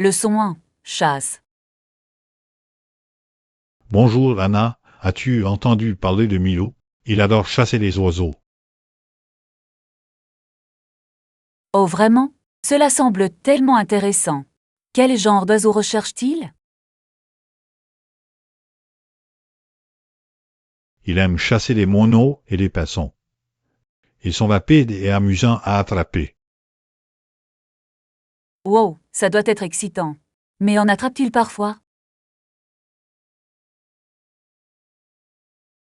Leçon 1. Chasse. Bonjour Anna, as-tu entendu parler de Milo? Il adore chasser les oiseaux. Oh vraiment? Cela semble tellement intéressant. Quel genre d'oiseau recherche-t-il? Il aime chasser les moineaux et les pinsons. Ils sont rapides et amusants à attraper. Wow, ça doit être excitant. Mais en attrape-t-il parfois?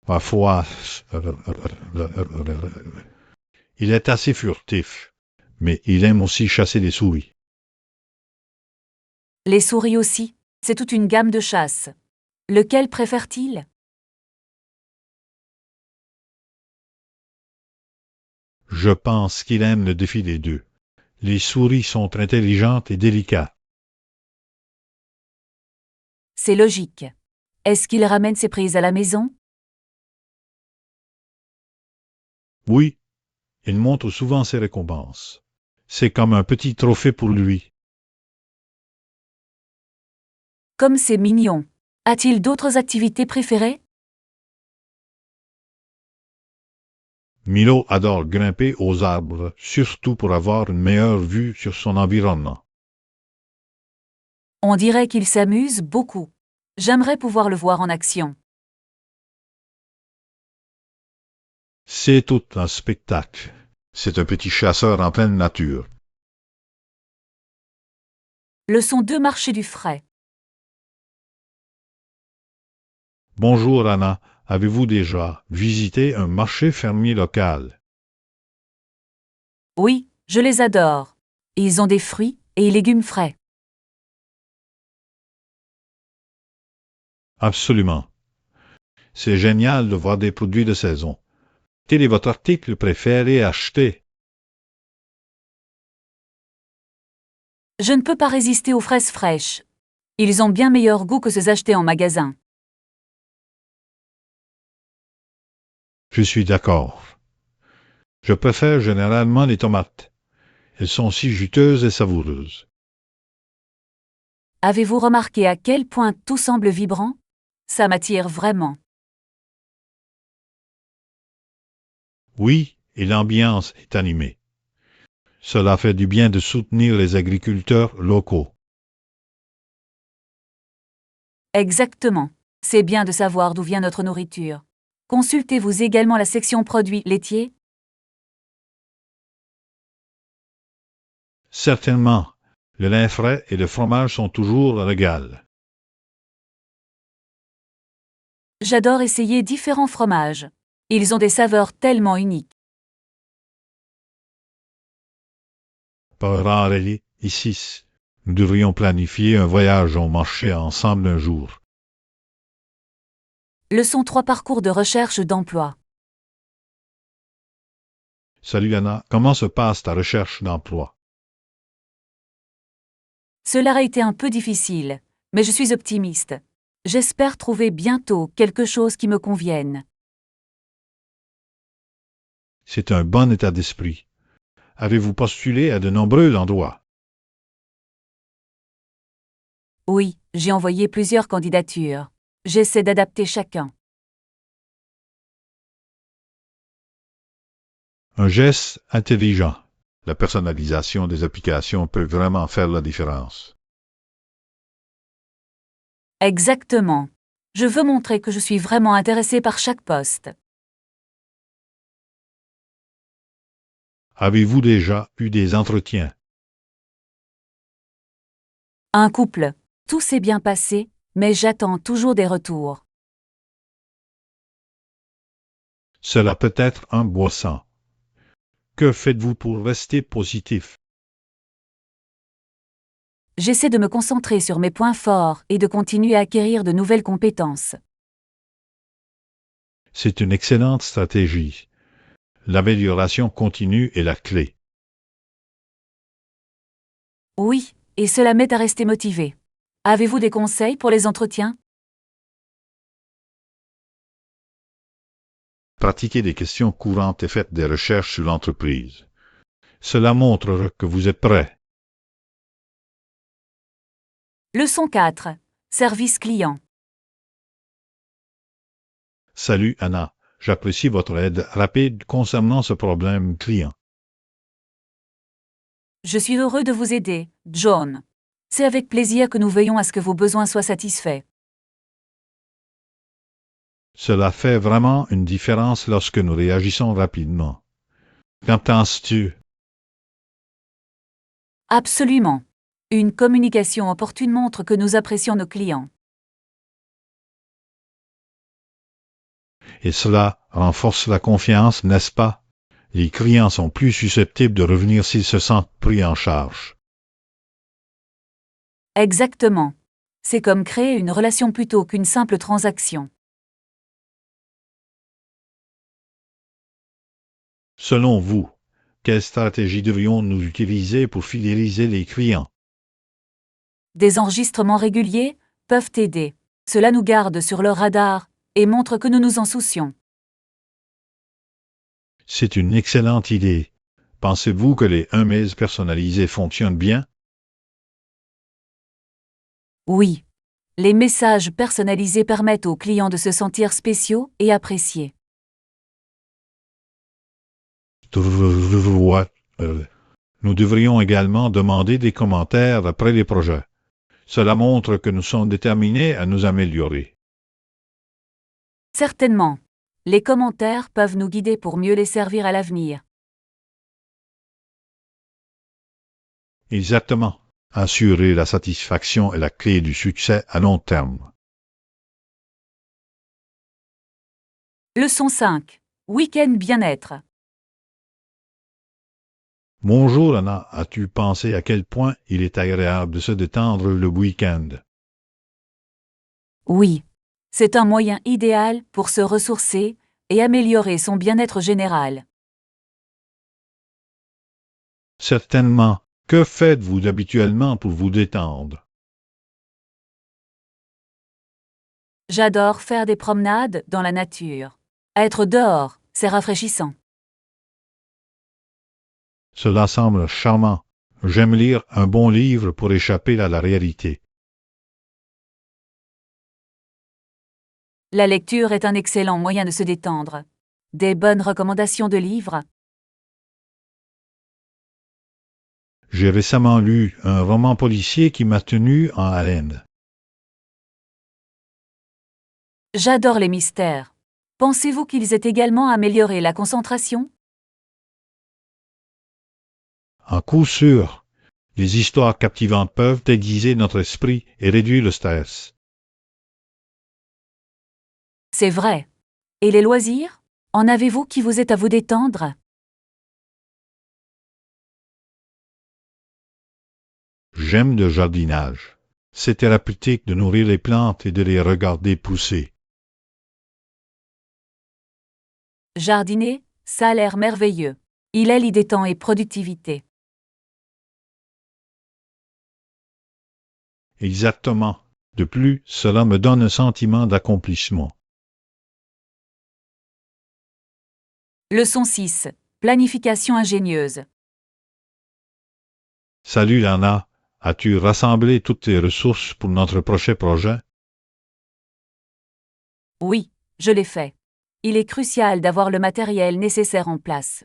Parfois, il est assez furtif, mais il aime aussi chasser les souris. Les souris aussi. C'est toute une gamme de chasse. Lequel préfère-t-il? Je pense qu'il aime le défi des deux. Les souris sont intelligentes et délicates. C'est logique. Est-ce qu'il ramène ses prises à la maison? Oui, il montre souvent ses récompenses. C'est comme un petit trophée pour lui. Comme c'est mignon. A-t-il d'autres activités préférées? Milo adore grimper aux arbres, surtout pour avoir une meilleure vue sur son environnement. On dirait qu'il s'amuse beaucoup. J'aimerais pouvoir le voir en action. C'est tout un spectacle. C'est un petit chasseur en pleine nature. Leçon 2. Marché du frais. Bonjour Anna, avez-vous déjà visité un marché fermier local? Oui, je les adore. Ils ont des fruits et légumes frais. Absolument. C'est génial de voir des produits de saison. Quel est votre article préféré à acheter? Je ne peux pas résister aux fraises fraîches. Ils ont bien meilleur goût que ceux achetés en magasin. Je suis d'accord. Je préfère généralement les tomates. Elles sont si juteuses et savoureuses. Avez-vous remarqué à quel point tout semble vibrant? Ça m'attire vraiment. Oui, et l'ambiance est animée. Cela fait du bien de soutenir les agriculteurs locaux. Exactement. C'est bien de savoir d'où vient notre nourriture. Consultez-vous également la section produits laitiers? Certainement, le lait frais et le fromage sont toujours un régal. J'adore essayer différents fromages. Ils ont des saveurs tellement uniques. Pararelli, ici, nous devrions planifier un voyage au marché ensemble un jour. Leçon 3. Parcours de recherche d'emploi. Salut Anna, comment se passe ta recherche d'emploi? Cela a été un peu difficile, mais je suis optimiste. J'espère trouver bientôt quelque chose qui me convienne. C'est un bon état d'esprit. Avez-vous postulé à de nombreux endroits? Oui, j'ai envoyé plusieurs candidatures. J'essaie d'adapter chacun. Un geste intelligent. La personnalisation des applications peut vraiment faire la différence. Exactement. Je veux montrer que je suis vraiment intéressée par chaque poste. Avez-vous déjà eu des entretiens? Un couple. Tout s'est bien passé, mais j'attends toujours des retours. Cela peut être angoissant. Que faites-vous pour rester positif? J'essaie de me concentrer sur mes points forts et de continuer à acquérir de nouvelles compétences. C'est une excellente stratégie. L'amélioration continue est la clé. Oui, et cela m'aide à rester motivée. Avez-vous des conseils pour les entretiens? Pratiquez des questions courantes et faites des recherches sur l'entreprise. Cela montre que vous êtes prêt. Leçon 4. Service client. Salut Anna, j'apprécie votre aide rapide concernant ce problème client. Je suis heureux de vous aider, John. C'est avec plaisir que nous veillons à ce que vos besoins soient satisfaits. Cela fait vraiment une différence lorsque nous réagissons rapidement. Qu'en penses-tu? Absolument. Une communication opportune montre que nous apprécions nos clients. Et cela renforce la confiance, n'est-ce pas? Les clients sont plus susceptibles de revenir s'ils se sentent pris en charge. Exactement. C'est comme créer une relation plutôt qu'une simple transaction. Selon vous, quelle stratégie devrions-nous utiliser pour fidéliser les clients? Des enregistrements réguliers peuvent aider. Cela nous garde sur leur radar et montre que nous nous en soucions. C'est une excellente idée. Pensez-vous que les emails personnalisés fonctionnent bien? Oui. Les messages personnalisés permettent aux clients de se sentir spéciaux et appréciés. Nous devrions également demander des commentaires après les projets. Cela montre que nous sommes déterminés à nous améliorer. Certainement. Les commentaires peuvent nous guider pour mieux les servir à l'avenir. Exactement. Assurer la satisfaction est la clé du succès à long terme. Leçon 5. Week-end bien-être. Bonjour Anna, as-tu pensé à quel point il est agréable de se détendre le week-end? Oui. C'est un moyen idéal pour se ressourcer et améliorer son bien-être général. Certainement. Que faites-vous habituellement pour vous détendre? J'adore faire des promenades dans la nature. Être dehors, c'est rafraîchissant. Cela semble charmant. J'aime lire un bon livre pour échapper à la réalité. La lecture est un excellent moyen de se détendre. Des bonnes recommandations de livres? J'ai récemment lu un roman policier qui m'a tenu en haleine. J'adore les mystères. Pensez-vous qu'ils aient également amélioré la concentration? En coup sûr, les histoires captivantes peuvent aiguiser notre esprit et réduire le stress. C'est vrai. Et les loisirs? En avez-vous qui vous aide à vous détendre? J'aime le jardinage. C'est thérapeutique de nourrir les plantes et de les regarder pousser. Jardiner, ça a l'air merveilleux. Il allie détente et productivité. Exactement. De plus, cela me donne un sentiment d'accomplissement. Leçon 6. Planification ingénieuse. Salut Lana, as-tu rassemblé toutes tes ressources pour notre prochain projet? Oui, je l'ai fait. Il est crucial d'avoir le matériel nécessaire en place.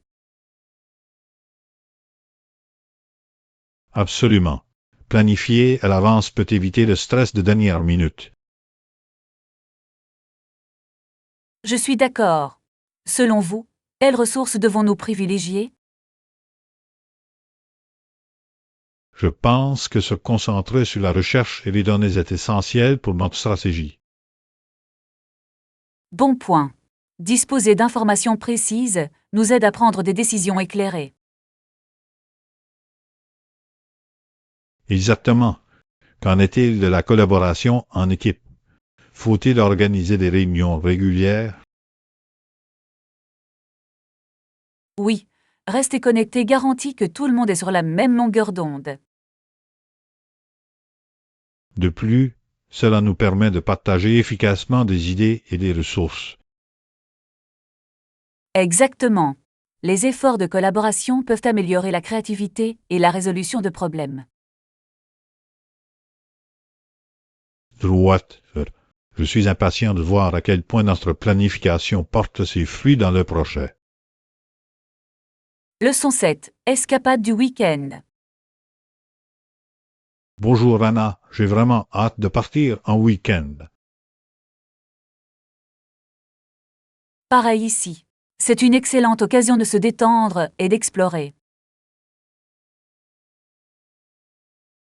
Absolument. Planifier à l'avance peut éviter le stress de dernière minute. Je suis d'accord. Selon vous, quelles ressources devons-nous privilégier? Je pense que se concentrer sur la recherche et les données est essentiel pour notre stratégie. Bon point. Disposer d'informations précises nous aide à prendre des décisions éclairées. Exactement. Qu'en est-il de la collaboration en équipe? Faut-il organiser des réunions régulières? Oui, rester connecté garantit que tout le monde est sur la même longueur d'onde. De plus, cela nous permet de partager efficacement des idées et des ressources. Exactement. Les efforts de collaboration peuvent améliorer la créativité et la résolution de problèmes. droite. Je suis impatient de voir à quel point notre planification porte ses fruits dans le prochain. Leçon 7. Escapade du week-end. Bonjour Anna, j'ai vraiment hâte de partir en week-end. Pareil ici. C'est une excellente occasion de se détendre et d'explorer.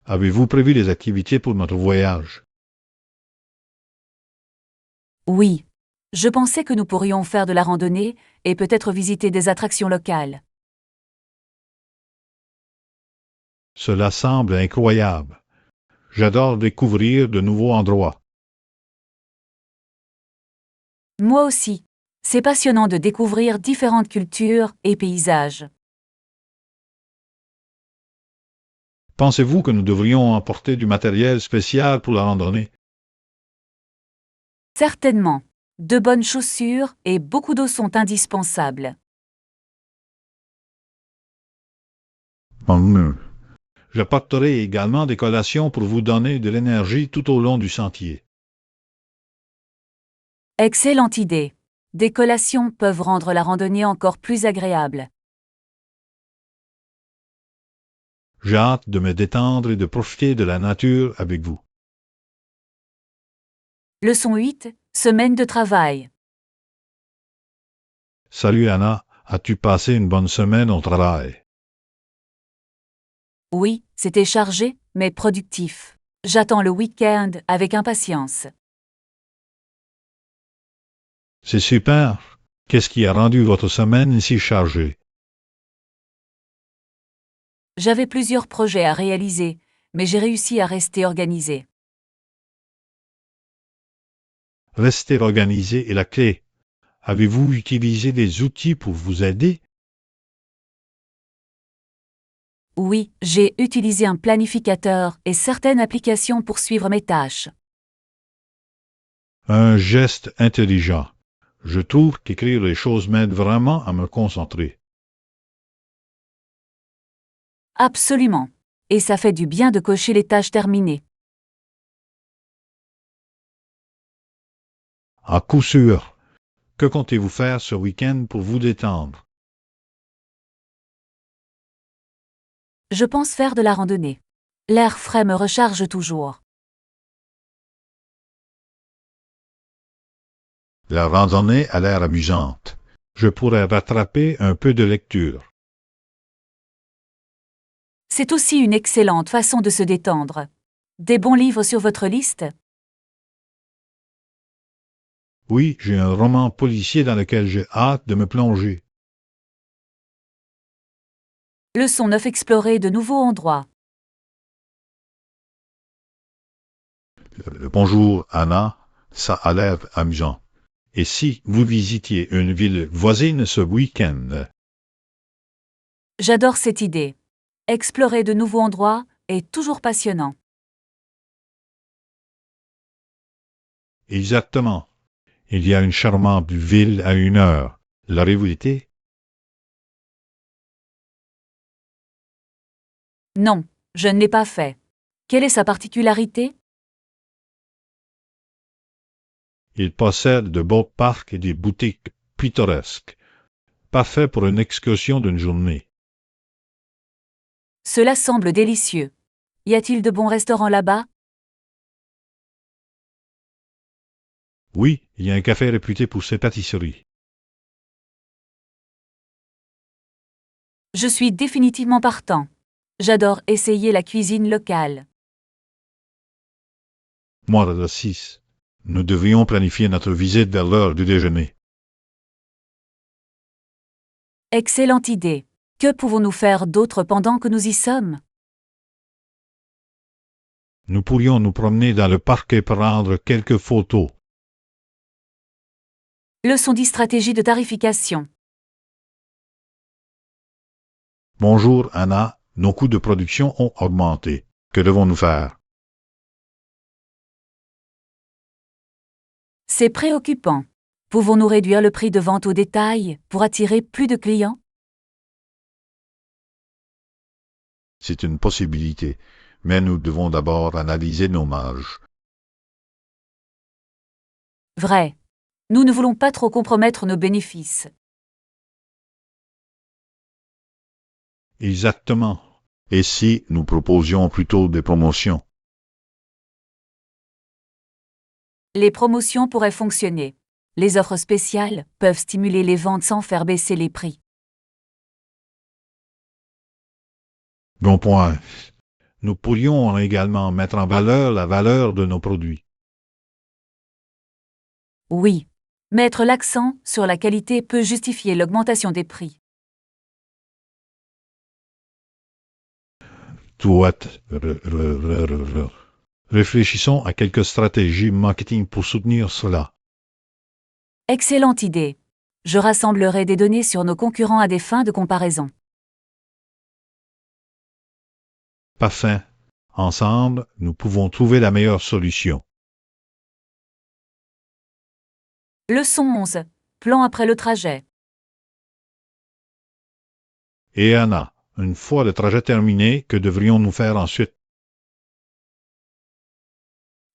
Avez-vous prévu des activités pour notre voyage? Oui. Je pensais que nous pourrions faire de la randonnée et peut-être visiter des attractions locales. Cela semble incroyable. J'adore découvrir de nouveaux endroits. Moi aussi. C'est passionnant de découvrir différentes cultures et paysages. Pensez-vous que nous devrions emporter du matériel spécial pour la randonnée? Certainement. De bonnes chaussures et beaucoup d'eau sont indispensables. J'apporterai également des collations pour vous donner de l'énergie tout au long du sentier. Excellente idée. Des collations peuvent rendre la randonnée encore plus agréable. J'ai hâte de me détendre et de profiter de la nature avec vous. Leçon 8. Semaine de travail. Salut Anna, as-tu passé une bonne semaine au travail? Oui, c'était chargé, mais productif. J'attends le week-end avec impatience. C'est super. Qu'est-ce qui a rendu votre semaine si chargée? J'avais plusieurs projets à réaliser, mais j'ai réussi à rester organisé. Rester organisé est la clé. Avez-vous utilisé des outils pour vous aider? Oui, j'ai utilisé un planificateur et certaines applications pour suivre mes tâches. Un geste intelligent. Je trouve qu'écrire les choses m'aide vraiment à me concentrer. Absolument. Et ça fait du bien de cocher les tâches terminées. À coup sûr. Que comptez-vous faire ce week-end pour vous détendre? Je pense faire de la randonnée. L'air frais me recharge toujours. La randonnée a l'air amusante. Je pourrais rattraper un peu de lecture. C'est aussi une excellente façon de se détendre. Des bons livres sur votre liste? Oui, j'ai un roman policier dans lequel j'ai hâte de me plonger. Leçon 9. Explorer de nouveaux endroits. Bonjour, Anna. Ça a l'air amusant. Et si vous visitiez une ville voisine ce week-end? J'adore cette idée. Explorer de nouveaux endroits est toujours passionnant. Exactement. Il y a une charmante ville à 1 heure. L'aurez-vous été? Non, je ne l'ai pas fait. Quelle est sa particularité? Il possède de beaux parcs et des boutiques pittoresques. Parfait pour une excursion d'une journée. Cela semble délicieux. Y a-t-il de bons restaurants là-bas? Oui, il y a un café réputé pour ses pâtisseries. Je suis définitivement partant. J'adore essayer la cuisine locale. Moi, de 6. Nous devrions planifier notre visite vers l'heure du déjeuner. Excellente idée. Que pouvons-nous faire d'autre pendant que nous y sommes? Nous pourrions nous promener dans le parc et prendre quelques photos. Leçon 10. Stratégie de tarification. Bonjour, Anna. Nos coûts de production ont augmenté. Que devons-nous faire? C'est préoccupant. Pouvons-nous réduire le prix de vente au détail pour attirer plus de clients? C'est une possibilité, mais nous devons d'abord analyser nos marges. Vrai. Nous ne voulons pas trop compromettre nos bénéfices. Exactement. Et si nous proposions plutôt des promotions? Les promotions pourraient fonctionner. Les offres spéciales peuvent stimuler les ventes sans faire baisser les prix. Bon point. Nous pourrions également mettre en valeur la valeur de nos produits. Oui. Mettre l'accent sur la qualité peut justifier l'augmentation des prix. Tout. Réfléchissons à quelques stratégies marketing pour soutenir cela. Excellente idée. Je rassemblerai des données sur nos concurrents à des fins de comparaison. Parfait. Ensemble, nous pouvons trouver la meilleure solution. Leçon 11. Plan après le trajet. Et Anna, une fois le trajet terminé, que devrions-nous faire ensuite?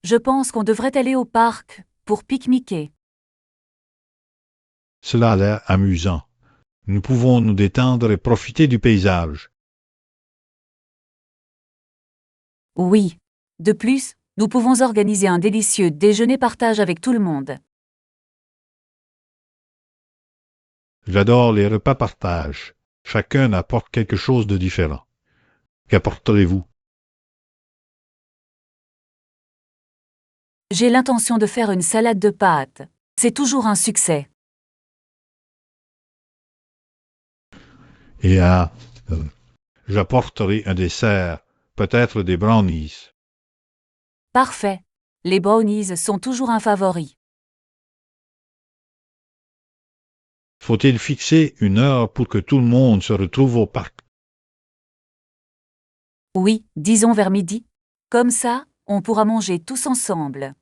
Je pense qu'on devrait aller au parc pour pique-niquer. Cela a l'air amusant. Nous pouvons nous détendre et profiter du paysage. Oui. De plus, nous pouvons organiser un délicieux déjeuner-partage avec tout le monde. J'adore les repas partage. Chacun apporte quelque chose de différent. Qu'apporterez-vous? J'ai l'intention de faire une salade de pâtes. C'est toujours un succès. Et j'apporterai un dessert, peut-être des brownies. Parfait. Les brownies sont toujours un favori. Faut-il fixer une heure pour que tout le monde se retrouve au parc? Oui, disons vers midi. Comme ça, on pourra manger tous ensemble.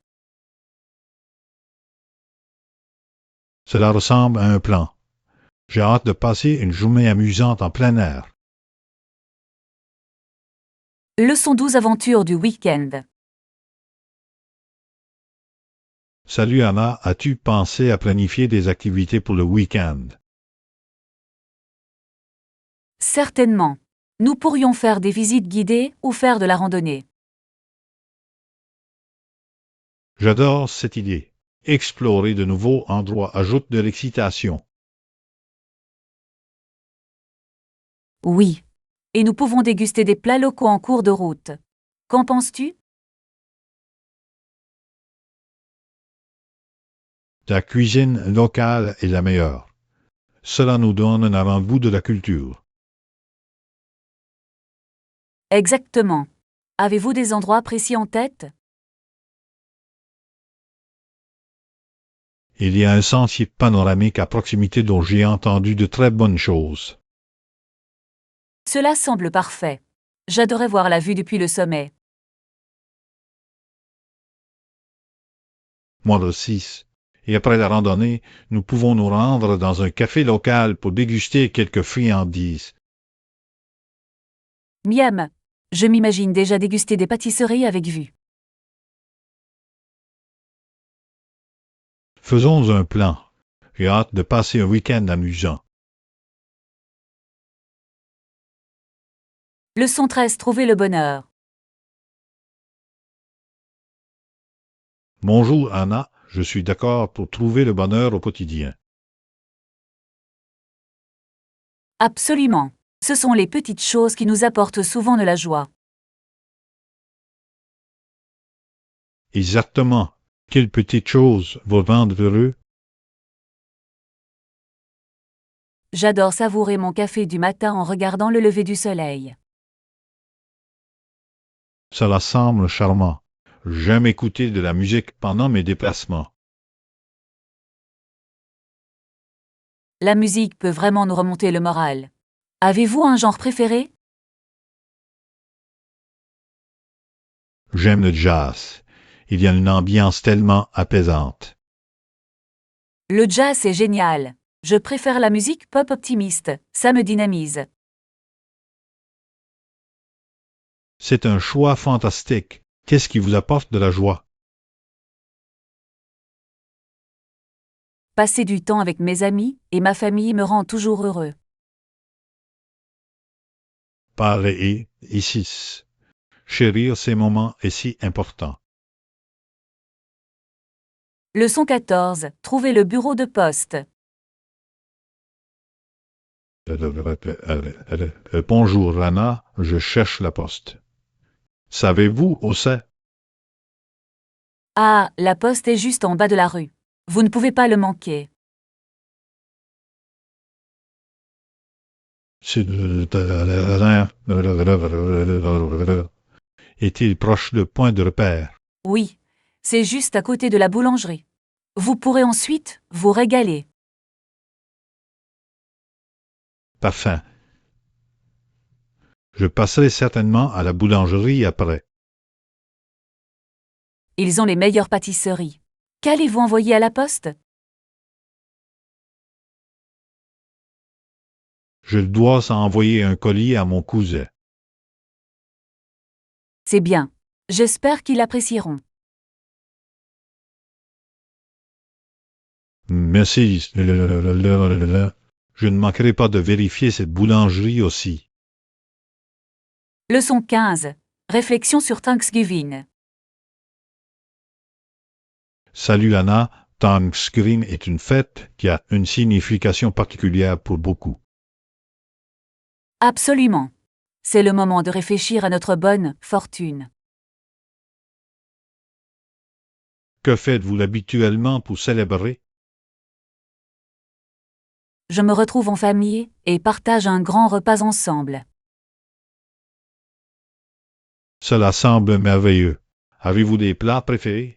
Cela ressemble à un plan. J'ai hâte de passer une journée amusante en plein air. Leçon 12 aventure du week-end. Salut Anna, as-tu pensé à planifier des activités pour le week-end? Certainement. Nous pourrions faire des visites guidées ou faire de la randonnée. J'adore cette idée. Explorer de nouveaux endroits ajoute de l'excitation. Oui. Et nous pouvons déguster des plats locaux en cours de route. Qu'en penses-tu? La cuisine locale est la meilleure. Cela nous donne un avant-goût de la culture. Exactement. Avez-vous des endroits précis en tête? Il y a un sentier panoramique à proximité dont j'ai entendu de très bonnes choses. Cela semble parfait. J'adorais voir la vue depuis le sommet. Moi aussi. Et après la randonnée, nous pouvons nous rendre dans un café local pour déguster quelques friandises. Miam. Je m'imagine déjà déguster des pâtisseries avec vue. Faisons un plan. J'ai hâte de passer un week-end amusant. Leçon 13 trouver le bonheur. Bonjour Anna, je suis d'accord pour trouver le bonheur au quotidien. Absolument. Ce sont les petites choses qui nous apportent souvent de la joie. Exactement. Quelle petite chose vous rendre heureux? J'adore savourer mon café du matin en regardant le lever du soleil. Cela semble charmant. J'aime écouter de la musique pendant mes déplacements. La musique peut vraiment nous remonter le moral. Avez-vous un genre préféré? J'aime le jazz. Il y a une ambiance tellement apaisante. Le jazz est génial. Je préfère la musique pop optimiste, ça me dynamise. C'est un choix fantastique. Qu'est-ce qui vous apporte de la joie? Passer du temps avec mes amis et ma famille me rend toujours heureux. Pareil ici. Chérir ces moments est si important. Leçon 14. Trouver le bureau de poste. Bonjour Anna, je cherche la poste. Savez-vous où c'est? Ah, la poste est juste en bas de la rue. Vous ne pouvez pas le manquer. Est-il proche de point de repère? Oui, c'est juste à côté de la boulangerie. Vous pourrez ensuite vous régaler. Parfait. Je passerai certainement à la boulangerie après. Ils ont les meilleures pâtisseries. Qu'allez-vous envoyer à la poste? Je dois envoyer un colis à mon cousin. C'est bien. J'espère qu'ils l'apprécieront. Merci. Je ne manquerai pas de vérifier cette boulangerie aussi. Leçon 15. Réflexion sur Thanksgiving. Salut Anna, Thanksgiving est une fête qui a une signification particulière pour beaucoup. Absolument. C'est le moment de réfléchir à notre bonne fortune. Que faites-vous habituellement pour célébrer? Je me retrouve en famille et partage un grand repas ensemble. Cela semble merveilleux. Avez-vous des plats préférés?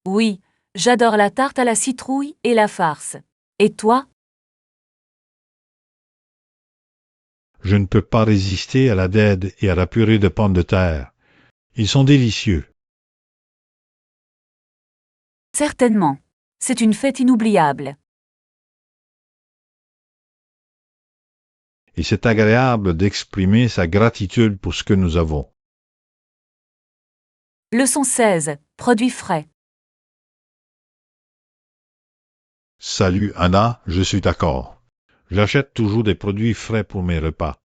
Oui, j'adore la tarte à la citrouille et la farce. Et toi? Je ne peux pas résister à la dède et à la purée de pommes de terre. Ils sont délicieux. Certainement. C'est une fête inoubliable. Et c'est agréable d'exprimer sa gratitude pour ce que nous avons. Leçon 16. Produits frais. Salut Anna, je suis d'accord. J'achète toujours des produits frais pour mes repas.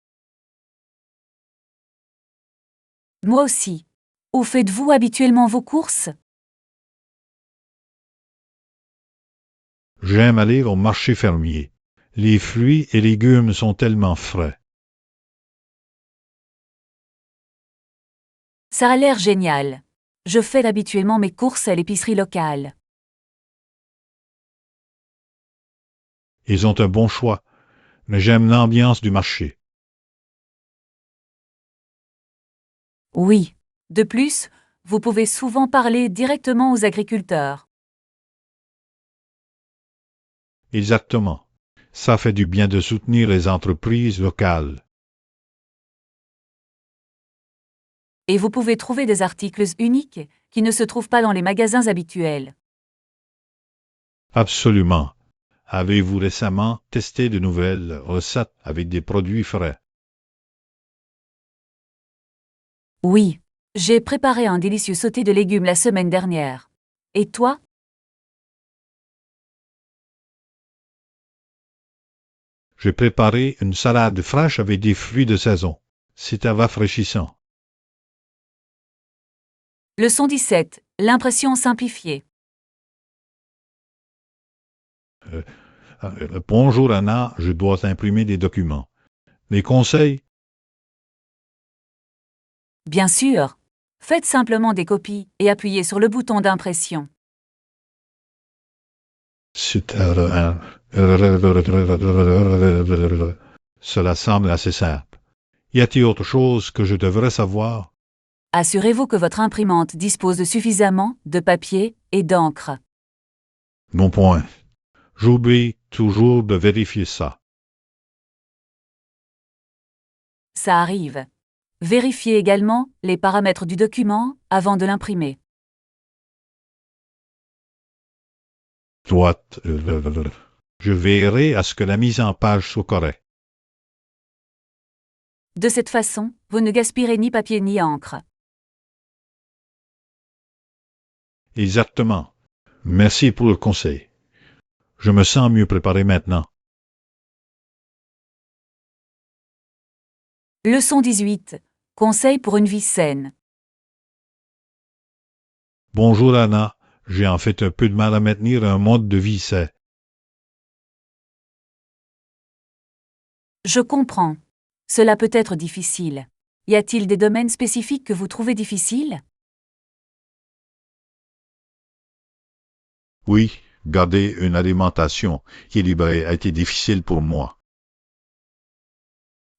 Moi aussi. Où faites-vous habituellement vos courses? J'aime aller au marché fermier. Les fruits et légumes sont tellement frais. Ça a l'air génial. Je fais habituellement mes courses à l'épicerie locale. Ils ont un bon choix, mais j'aime l'ambiance du marché. Oui. De plus, vous pouvez souvent parler directement aux agriculteurs. Exactement. Ça fait du bien de soutenir les entreprises locales. Et vous pouvez trouver des articles uniques qui ne se trouvent pas dans les magasins habituels. Absolument. Avez-vous récemment testé de nouvelles recettes avec des produits frais? Oui. J'ai préparé un délicieux sauté de légumes la semaine dernière. Et toi? J'ai préparé une salade fraîche avec des fruits de saison. C'était rafraîchissant. Leçon 17. L'impression simplifiée. Bonjour Anna, je dois imprimer des documents. Les conseils? Bien sûr. Faites simplement des copies et appuyez sur le bouton d'impression. Cela semble assez simple. Y a-t-il autre chose que je devrais savoir? Assurez-vous que votre imprimante dispose de suffisamment de papier et d'encre. Bon point. J'oublie toujours de vérifier ça. Ça arrive. Vérifiez également les paramètres du document avant de l'imprimer. Je veillerai à ce que la mise en page soit correcte. De cette façon, vous ne gaspillerez ni papier ni encre. Exactement. Merci pour le conseil. Je me sens mieux préparé maintenant. Leçon 18. Conseil pour une vie saine. Bonjour Anna, j'ai en fait un peu de mal à maintenir un mode de vie sain. Je comprends. Cela peut être difficile. Y a-t-il des domaines spécifiques que vous trouvez difficiles? Oui, garder une alimentation équilibrée a été difficile pour moi.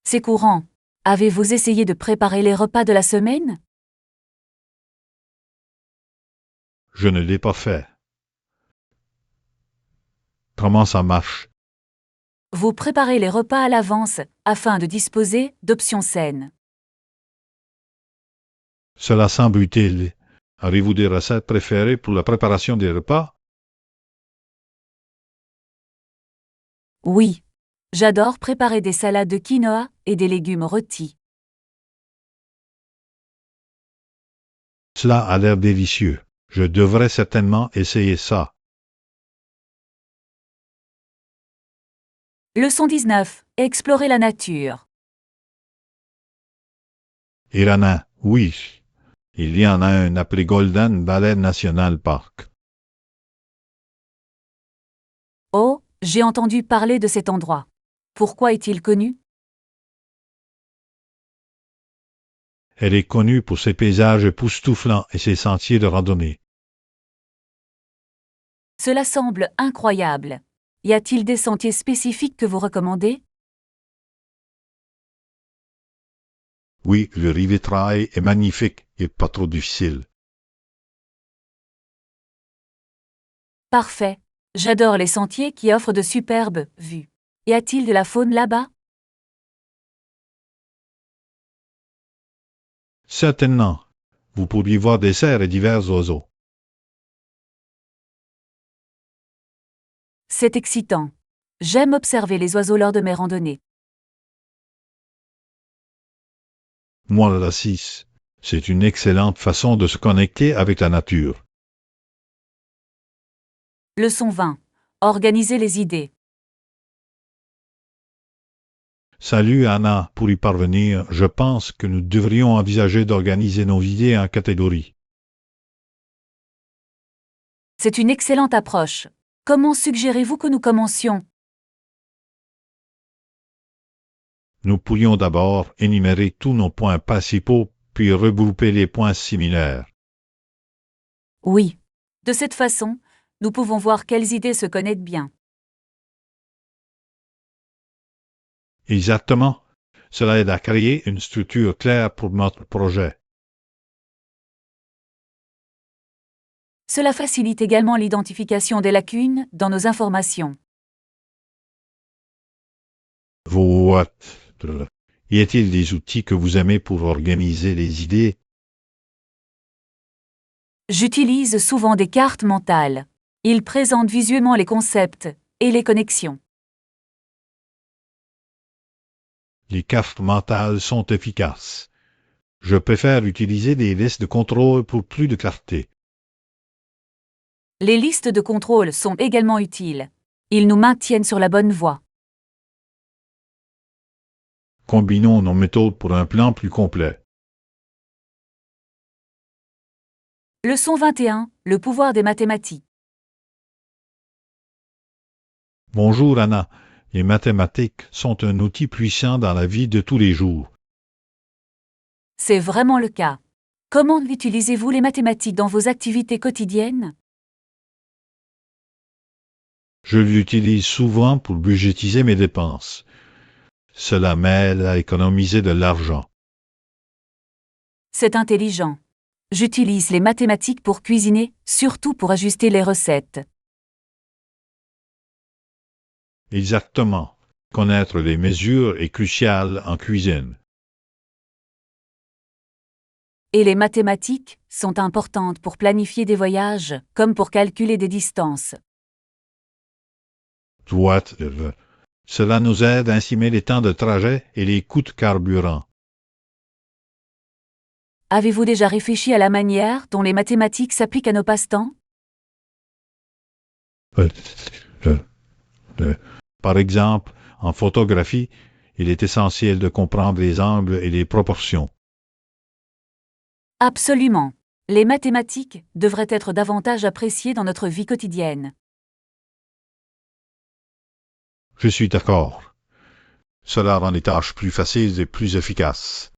C'est courant. Avez-vous essayé de préparer les repas de la semaine? Je ne l'ai pas fait. Comment ça marche? Vous préparez les repas à l'avance afin de disposer d'options saines. Cela semble utile. Avez-vous des recettes préférées pour la préparation des repas? Oui. J'adore préparer des salades de quinoa et des légumes rôtis. Cela a l'air délicieux. Je devrais certainement essayer ça. Leçon 19. Explorer la nature. Irana, oui. Il y en a un appelé Golden Valley National Park. Oh, j'ai entendu parler de cet endroit. Pourquoi est-il connu? Elle est connue pour ses paysages époustouflants et ses sentiers de randonnée. Cela semble incroyable. Y a-t-il des sentiers spécifiques que vous recommandez? Oui, le Rivet Trail est magnifique et pas trop difficile. Parfait. J'adore les sentiers qui offrent de superbes vues. Y a-t-il de la faune là-bas? Certainement. Vous pourriez voir des cerfs et divers oiseaux. C'est excitant. J'aime observer les oiseaux lors de mes randonnées. Moi, la 6. C'est une excellente façon de se connecter avec la nature. Leçon 20. Organiser les idées. Salut Anna, pour y parvenir, je pense que nous devrions envisager d'organiser nos idées en catégories. C'est une excellente approche. Comment suggérez-vous que nous commencions? Nous pourrions d'abord énumérer tous nos points principaux, puis regrouper les points similaires. Oui. De cette façon, nous pouvons voir quelles idées se connectent bien. Exactement. Cela aide à créer une structure claire pour notre projet. Cela facilite également l'identification des lacunes dans nos informations. What? Y a-t-il des outils que vous aimez pour organiser les idées? J'utilise souvent des cartes mentales. Ils présentent visuellement les concepts et les connexions. Les cartes mentales sont efficaces. Je préfère utiliser des listes de contrôle pour plus de clarté. Les listes de contrôle sont également utiles. Ils nous maintiennent sur la bonne voie. Combinons nos méthodes pour un plan plus complet. Leçon 21. Le pouvoir des mathématiques. Bonjour Anna. Les mathématiques sont un outil puissant dans la vie de tous les jours. C'est vraiment le cas. Comment utilisez-vous les mathématiques dans vos activités quotidiennes? Je l'utilise souvent pour budgétiser mes dépenses. Cela m'aide à économiser de l'argent. C'est intelligent. J'utilise les mathématiques pour cuisiner, surtout pour ajuster les recettes. Exactement. Connaître les mesures est crucial en cuisine. Et les mathématiques sont importantes pour planifier des voyages, comme pour calculer des distances. Soit, cela nous aide à estimer les temps de trajet et les coûts de carburant. Avez-vous déjà réfléchi à la manière dont les mathématiques s'appliquent à nos passe-temps? Euh, euh, Par exemple, en photographie, il est essentiel de comprendre les angles et les proportions. Absolument. Les mathématiques devraient être davantage appréciées dans notre vie quotidienne. Je suis d'accord. Cela rend les tâches plus faciles et plus efficaces.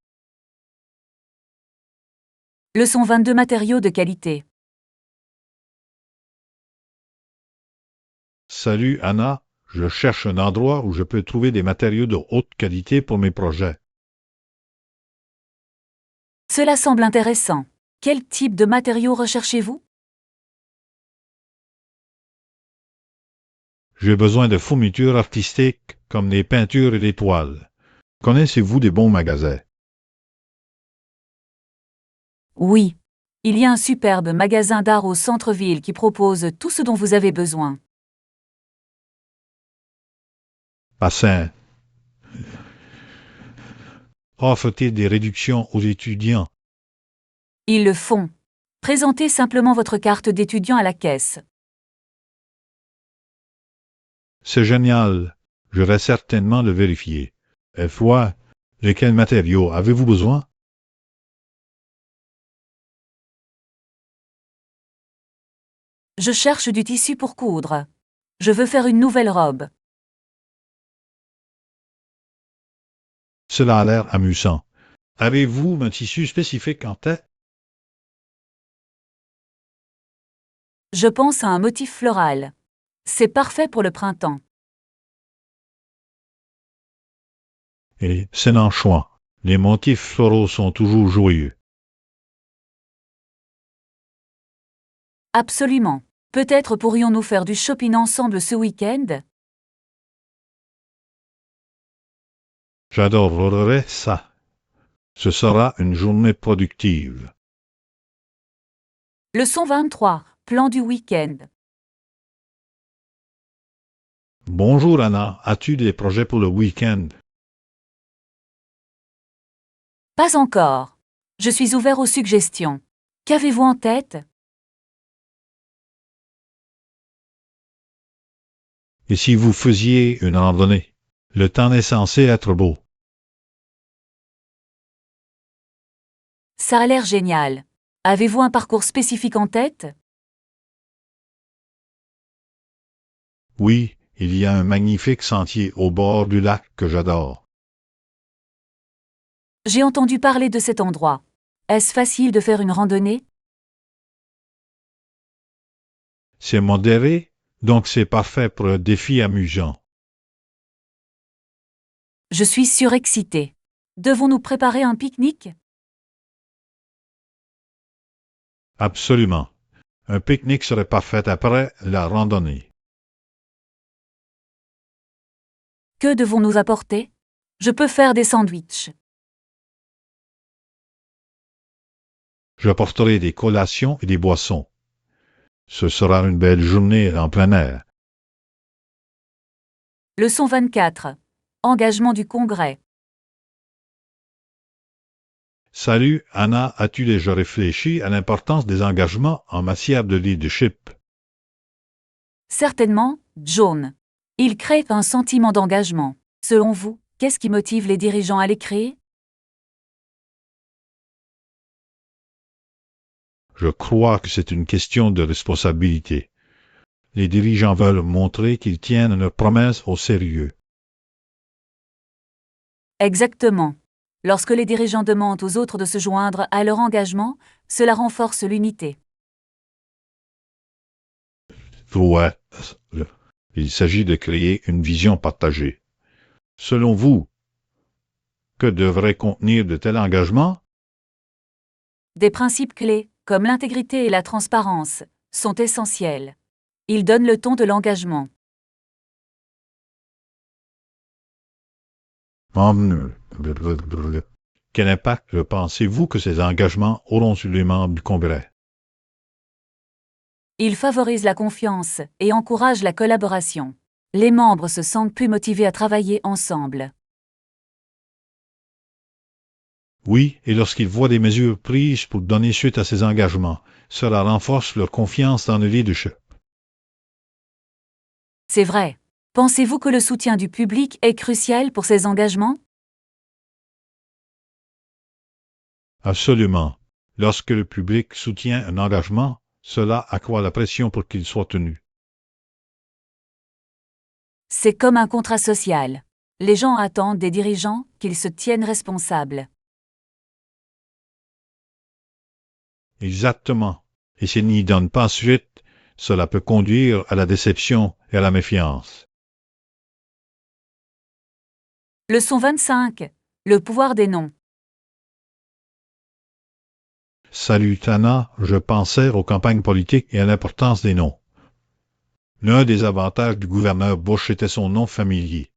Leçon 22 matériaux de qualité. Salut Anna, je cherche un endroit où je peux trouver des matériaux de haute qualité pour mes projets. Cela semble intéressant. Quel type de matériaux recherchez-vous? J'ai besoin de fournitures artistiques comme les peintures et les toiles. Connaissez-vous des bons magasins? Oui. Il y a un superbe magasin d'art au centre-ville qui propose tout ce dont vous avez besoin. Bassin. Offre-t-il des réductions aux étudiants? Ils le font. Présentez simplement votre carte d'étudiant à la caisse. C'est génial. Je vais certainement le vérifier. Fois, de quels matériaux avez-vous besoin? Je cherche du tissu pour coudre. Je veux faire une nouvelle robe. Cela a l'air amusant. Avez-vous un tissu spécifique en tête? Je pense à un motif floral. C'est parfait pour le printemps. Et c'est en choix. Les motifs floraux sont toujours joyeux. Absolument. Peut-être pourrions-nous faire du shopping ensemble ce week-end? J'adorerais ça. Ce sera une journée productive. Leçon 23. Plan du week-end. Bonjour Anna, as-tu des projets pour le week-end? Pas encore. Je suis ouvert aux suggestions. Qu'avez-vous en tête? Et si vous faisiez une randonnée? Le temps est censé être beau. Ça a l'air génial. Avez-vous un parcours spécifique en tête? Oui, il y a un magnifique sentier au bord du lac que j'adore. J'ai entendu parler de cet endroit. Est-ce facile de faire une randonnée? C'est modéré, donc c'est parfait pour un défi amusant. Je suis surexcitée. Devons-nous préparer un pique-nique? Absolument. Un pique-nique serait parfait après la randonnée. Que devons-nous apporter? Je peux faire des sandwichs. J'apporterai des collations et des boissons. Ce sera une belle journée en plein air. Leçon 24. Engagement du Congrès. Salut, Anna, as-tu déjà réfléchi à l'importance des engagements en matière de leadership? Certainement, John. Il crée un sentiment d'engagement. Selon vous, qu'est-ce qui motive les dirigeants à les créer? Je crois que c'est une question de responsabilité. Les dirigeants veulent montrer qu'ils tiennent leurs promesses au sérieux. Exactement. Lorsque les dirigeants demandent aux autres de se joindre à leur engagement, cela renforce l'unité. Ouais, il s'agit de créer une vision partagée. Selon vous, que devrait contenir de tels engagements? Des principes clés, comme l'intégrité et la transparence, sont essentiels. Ils donnent le ton de l'engagement. Quel impact pensez-vous que ces engagements auront sur les membres du Congrès? Ils favorisent la confiance et encouragent la collaboration. Les membres se sentent plus motivés à travailler ensemble. Oui, et lorsqu'ils voient des mesures prises pour donner suite à ces engagements, cela renforce leur confiance dans le leadership. C'est vrai. Pensez-vous que le soutien du public est crucial pour ces engagements? Absolument. Lorsque le public soutient un engagement, cela accroît la pression pour qu'il soit tenu. C'est comme un contrat social. Les gens attendent des dirigeants qu'ils se tiennent responsables. Exactement. Et s'ils n'y donnent pas suite, cela peut conduire à la déception et à la méfiance. Leçon 25. Le pouvoir des noms. Salut Tana, je pensais aux campagnes politiques et à l'importance des noms. L'un des avantages du gouverneur Bush était son nom familier.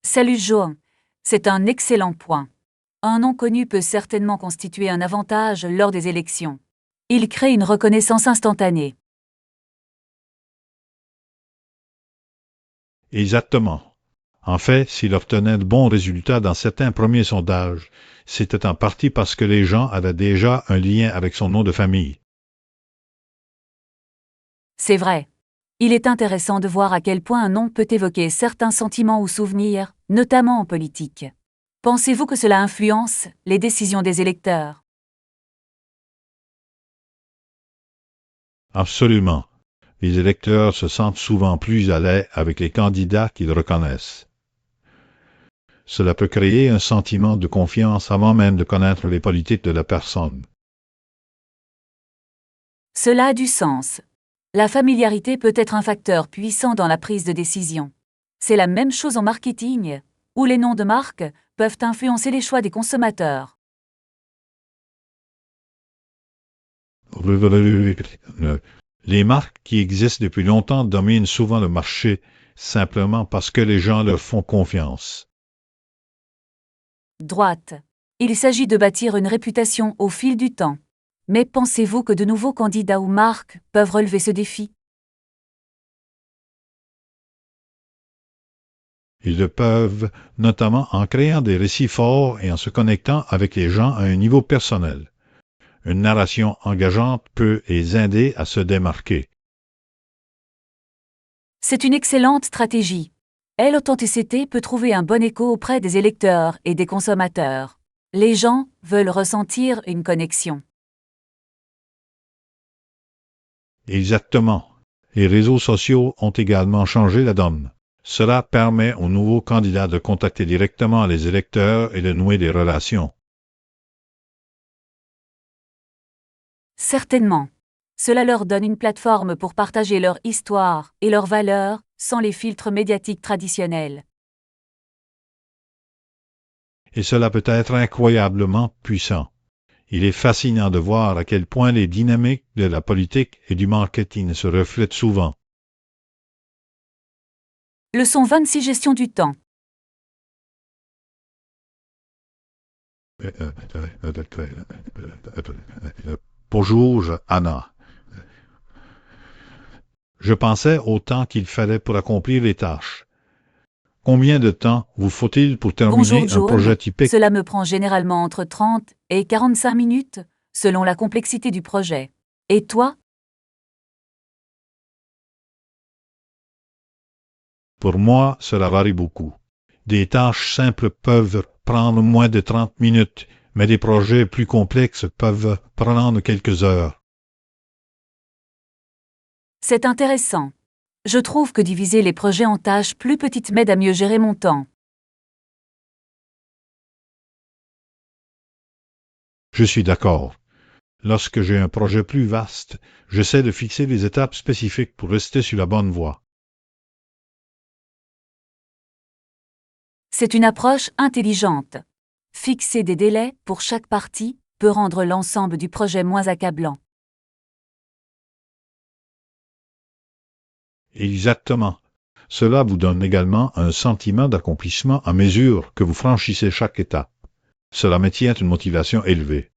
Salut Joan. C'est un excellent point. Un nom connu peut certainement constituer un avantage lors des élections. Il crée une reconnaissance instantanée. Exactement. En fait, s'il obtenait de bons résultats dans certains premiers sondages, c'était en partie parce que les gens avaient déjà un lien avec son nom de famille. C'est vrai. Il est intéressant de voir à quel point un nom peut évoquer certains sentiments ou souvenirs, notamment en politique. Pensez-vous que cela influence les décisions des électeurs? Absolument. Les électeurs se sentent souvent plus à l'aise avec les candidats qu'ils reconnaissent. Cela peut créer un sentiment de confiance avant même de connaître les politiques de la personne. Cela a du sens. La familiarité peut être un facteur puissant dans la prise de décision. C'est la même chose en marketing, où les noms de marques peuvent influencer les choix des consommateurs. Les marques qui existent depuis longtemps dominent souvent le marché simplement parce que les gens leur font confiance. Droite. Il s'agit de bâtir une réputation au fil du temps. Mais pensez-vous que de nouveaux candidats ou marques peuvent relever ce défi? Ils le peuvent, notamment en créant des récits forts et en se connectant avec les gens à un niveau personnel. Une narration engageante peut les aider à se démarquer. C'est une excellente stratégie. Et l'authenticité peut trouver un bon écho auprès des électeurs et des consommateurs. Les gens veulent ressentir une connexion. Exactement. Les réseaux sociaux ont également changé la donne. Cela permet aux nouveaux candidats de contacter directement les électeurs et de nouer des relations. Certainement. Cela leur donne une plateforme pour partager leur histoire et leurs valeurs sans les filtres médiatiques traditionnels. Et cela peut être incroyablement puissant. Il est fascinant de voir à quel point les dynamiques de la politique et du marketing se reflètent souvent. Leçon 26. Gestion du temps. Bonjour, Anna. Je pensais au temps qu'il fallait pour accomplir les tâches. Combien de temps vous faut-il pour Bonjour terminer un projet Joan. typique? Cela me prend généralement entre 30 et 45 minutes, selon la complexité du projet. Et toi? Pour moi, cela varie beaucoup. Des tâches simples peuvent prendre moins de 30 minutes, mais des projets plus complexes peuvent prendre quelques heures. C'est intéressant. Je trouve que diviser les projets en tâches plus petites m'aide à mieux gérer mon temps. Je suis d'accord. Lorsque j'ai un projet plus vaste, j'essaie de fixer des étapes spécifiques pour rester sur la bonne voie. C'est une approche intelligente. Fixer des délais pour chaque partie peut rendre l'ensemble du projet moins accablant. Exactement. Cela vous donne également un sentiment d'accomplissement à mesure que vous franchissez chaque étape. Cela maintient une motivation élevée.